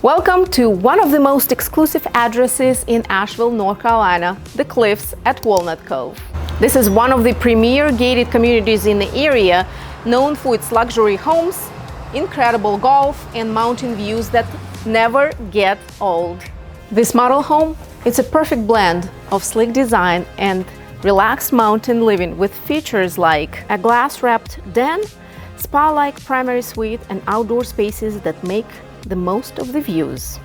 Welcome to one of the most exclusive addresses in Asheville, North Carolina, the Cliffs at Walnut Cove. This is one of the premier gated communities in the area, known for its luxury homes, incredible golf, and mountain views that never get old. This model home, it's a perfect blend of sleek design and relaxed mountain living with features like a glass-wrapped den, spa-like primary suite, and outdoor spaces that make the most of the views.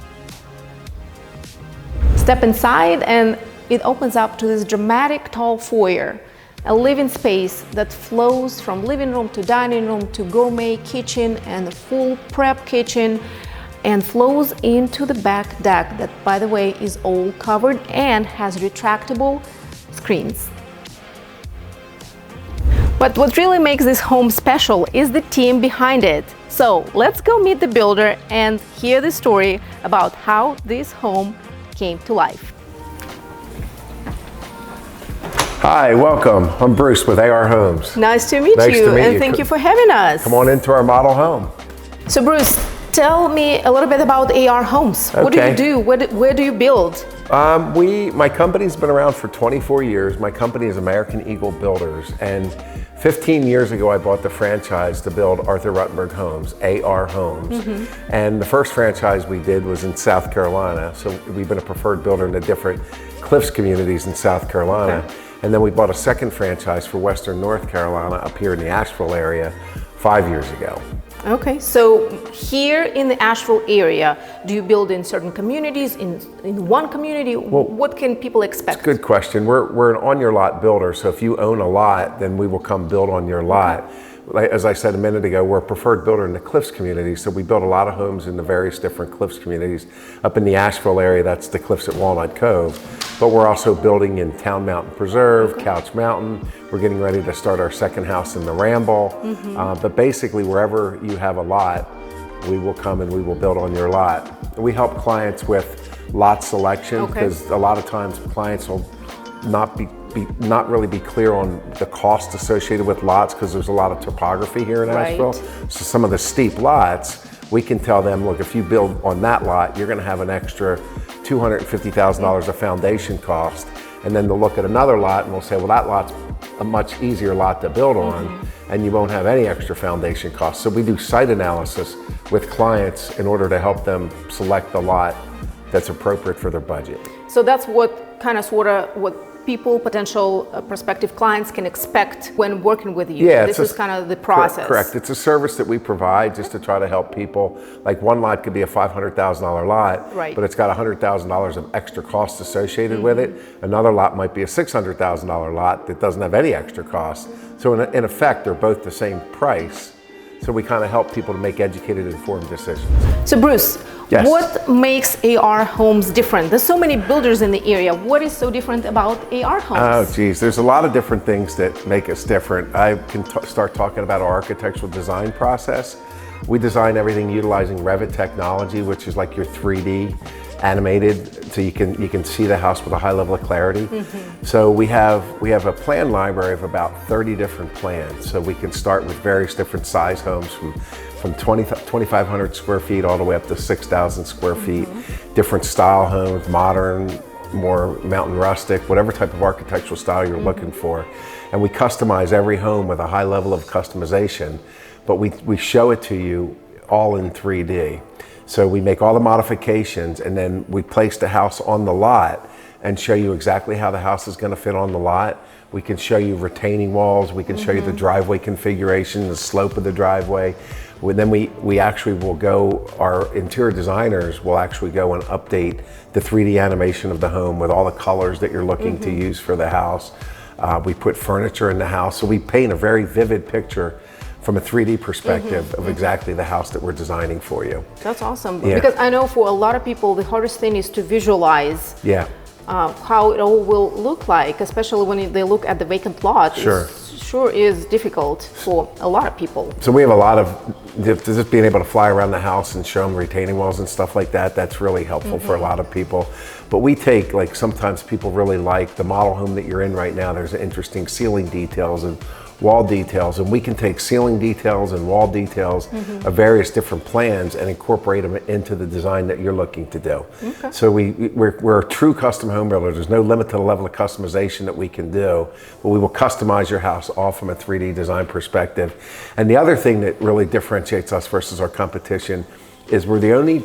Step inside and it opens up to this dramatic tall foyer, a living space that flows from living room to dining room to gourmet kitchen and a full prep kitchen, and flows into the back deck that, by the way, is all covered and has retractable screens. But what really makes this home special is the team behind it. So let's go meet the builder and hear the story about how this home came to life. Hi, welcome. I'm Bruce with AR Homes. Nice to meet you, and thank you for having us. Come on into our model home. So Bruce, tell me a little bit about AR Homes. Okay. What do you do? Where do you build? My company's been around for 24 years. My company is American Eagle Builders, and 15 years ago I bought the franchise to build Arthur Rutenberg Homes, AR Homes. And the first franchise we did was in South Carolina, so we've been a preferred builder in the different Cliffs communities in South Carolina. Okay. And then we bought a second franchise for Western North Carolina up here in the Asheville area 5 years ago. Okay, so here in the Asheville area, do you build in certain communities, in one community? Well, what can people expect? It's a good question. We're an on-your-lot builder, so if you own a lot, then we will come build on your lot. As I said a minute ago, we're a preferred builder in the Cliffs community, so we build a lot of homes in the various different Cliffs communities. Up in the Asheville area, that's the Cliffs at Walnut Cove, but we're also building in Town Mountain Preserve, Couch Mountain. We're getting ready to start our second house in the Ramble. But basically, wherever you have a lot, we will come and we will build on your lot. We help clients with lot selection, because a lot of times clients will not really be clear on the cost associated with lots, because there's a lot of topography here in Asheville. So some of the steep lots, we can tell them, look, if you build on that lot, you're gonna have an extra $250,000 of foundation cost. And then they'll look at another lot and we'll say, well, that lot's a much easier lot to build on, and you won't have any extra foundation costs. So we do site analysis with clients in order to help them select the lot that's appropriate for their budget. So that's what people, potential prospective clients can expect when working with you. Yeah, this is kind of the process. Correct. It's a service that we provide just to try to help people. Like one lot could be a $500,000 lot, but it's got $100,000 of extra costs associated with it. Another lot might be a $600,000 lot that doesn't have any extra costs. So in effect, they're both the same price. So we kind of help people to make educated, informed decisions. So Bruce, what makes AR Homes different? There's so many builders in the area. What is so different about AR Homes? Oh geez, there's a lot of different things that make us different. I can start talking about our architectural design process. We design everything utilizing Revit technology, which is like your 3D animated, so you can see the house with a high level of clarity. So we have a plan library of about 30 different plans. So we can start with various different size homes from 2,500 square feet all the way up to 6,000 square feet. Different style homes, modern, more mountain rustic, whatever type of architectural style you're looking for. And we customize every home with a high level of customization, but we show it to you all in 3D. So we make all the modifications and then we place the house on the lot and show you exactly how the house is going to fit on the lot. We can show you retaining walls, we can show you the driveway configuration, the slope of the driveway. Then we actually will go, our interior designers will actually go and update the 3D animation of the home with all the colors that you're looking to use for the house. We put furniture in the house, so we paint a very vivid picture from a 3D perspective of exactly the house that we're designing for you. That's awesome. Because I know for a lot of people, the hardest thing is to visualize how it all will look like, especially when they look at the vacant lot. It sure is difficult for a lot of people. So we have a lot of, just being able to fly around the house and show them retaining walls and stuff like that, that's really helpful for a lot of people. But we take, like sometimes people really like the model home that you're in right now, there's interesting ceiling details and wall details, and we can take ceiling details and wall details of various different plans and incorporate them into the design that you're looking to do. Okay. So we're a true custom home builder. There's no limit to the level of customization that we can do, but we will customize your house all from a 3D design perspective. And the other thing that really differentiates us versus our competition is we're the only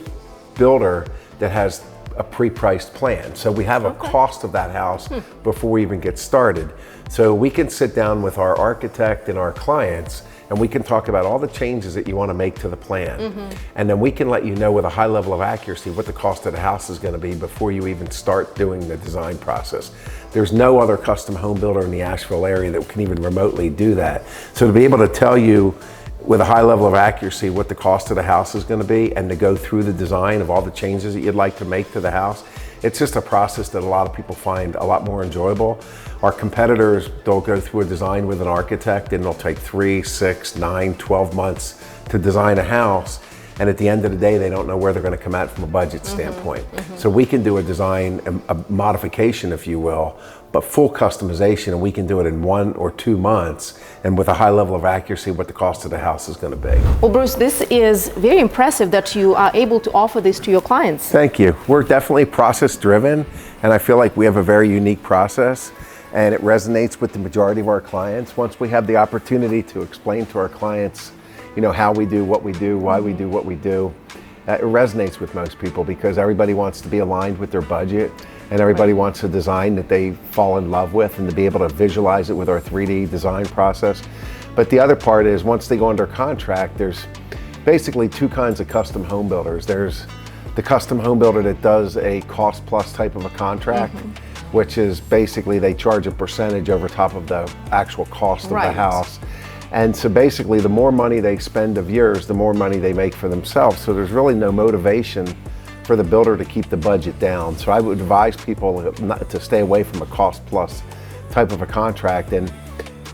builder that has a pre-priced plan. So we have a cost of that house before we even get started. So we can sit down with our architect and our clients, and we can talk about all the changes that you want to make to the plan. And then we can let you know with a high level of accuracy what the cost of the house is going to be before you even start doing the design process. There's no other custom home builder in the Asheville area that can even remotely do that. So to be able to tell you with a high level of accuracy what the cost of the house is going to be and to go through the design of all the changes that you'd like to make to the house, it's just a process that a lot of people find a lot more enjoyable. Our competitors, they'll go through a design with an architect and they'll take 3, 6, 9, 12 months to design a house. And at the end of the day, they don't know where they're going to come out from a budget standpoint. So we can do a design, a modification, if you will, but full customization, and we can do it in 1 or 2 months, and with a high level of accuracy, what the cost of the house is going to be. Well, Bruce, this is very impressive that you are able to offer this to your clients. Thank you. We're definitely process driven, and I feel like we have a very unique process, and it resonates with the majority of our clients. Once we have the opportunity to explain to our clients, you know, how we do what we do, why we do what we do, it resonates with most people because everybody wants to be aligned with their budget, and everybody wants a design that they fall in love with and to be able to visualize it with our 3D design process. But the other part is once they go under contract, there's basically 2 kinds of custom home builders. There's the custom home builder that does a cost plus type of a contract, which is basically they charge a percentage over top of the actual cost of the house. And so basically the more money they spend of yours, the more money they make for themselves. So there's really no motivation for the builder to keep the budget down. So I would advise people not to stay away from a cost plus type of a contract. And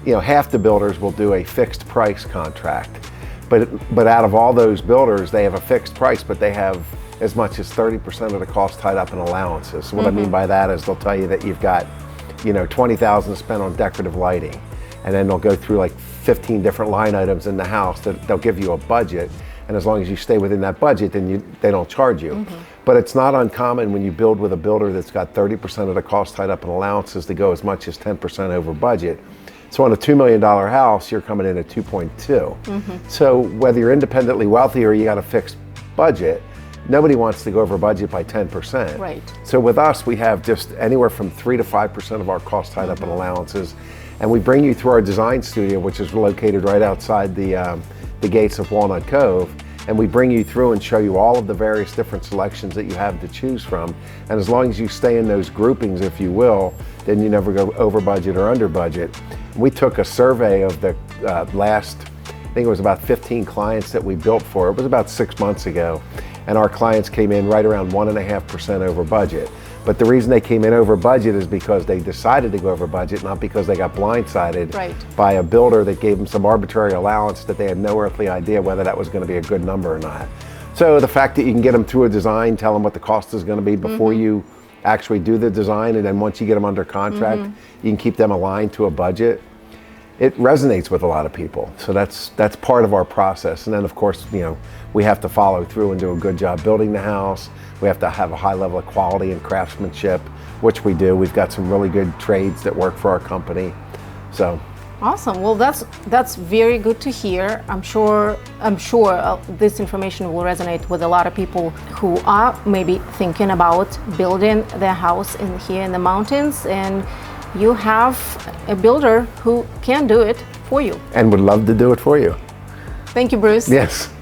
you know, half the builders will do a fixed price contract. But out of all those builders, they have a fixed price, but they have as much as 30% of the cost tied up in allowances. So what I mean by that is they'll tell you that you've got, you know, $20,000 spent on decorative lighting. And then they'll go through like 15 different line items in the house that they'll give you a budget. And as long as you stay within that budget, then they don't charge you. But it's not uncommon when you build with a builder that's got 30% of the cost tied up in allowances to go as much as 10% over budget. So on a $2 million house, you're coming in at 2.2. So whether you're independently wealthy or you got a fixed budget, nobody wants to go over budget by 10%. Right. So with us, we have just anywhere from 3 to 5% of our costs tied up in allowances. And we bring you through our design studio, which is located right outside the gates of Walnut Cove. And we bring you through and show you all of the various different selections that you have to choose from. And as long as you stay in those groupings, if you will, then you never go over budget or under budget. We took a survey of the last, I think it was about 15 clients that we built for. It was about 6 months ago. And our clients came in right around 1.5% over budget. But the reason they came in over budget is because they decided to go over budget, not because they got blindsided by a builder that gave them some arbitrary allowance that they had no earthly idea whether that was going to be a good number or not. So the fact that you can get them through a design, tell them what the cost is going to be before you actually do the design, and then once you get them under contract, you can keep them aligned to a budget. It resonates with a lot of people. So that's part of our process. And then of course, you know, we have to follow through and do a good job building the house. We have to have a high level of quality and craftsmanship, which we do. We've got some really good trades that work for our company. So awesome. Well, that's very good to hear. I'm sure this information will resonate with a lot of people who are maybe thinking about building their house here in the mountains, and you have a builder who can do it for you. And would love to do it for you. Thank you, Bruce. Yes.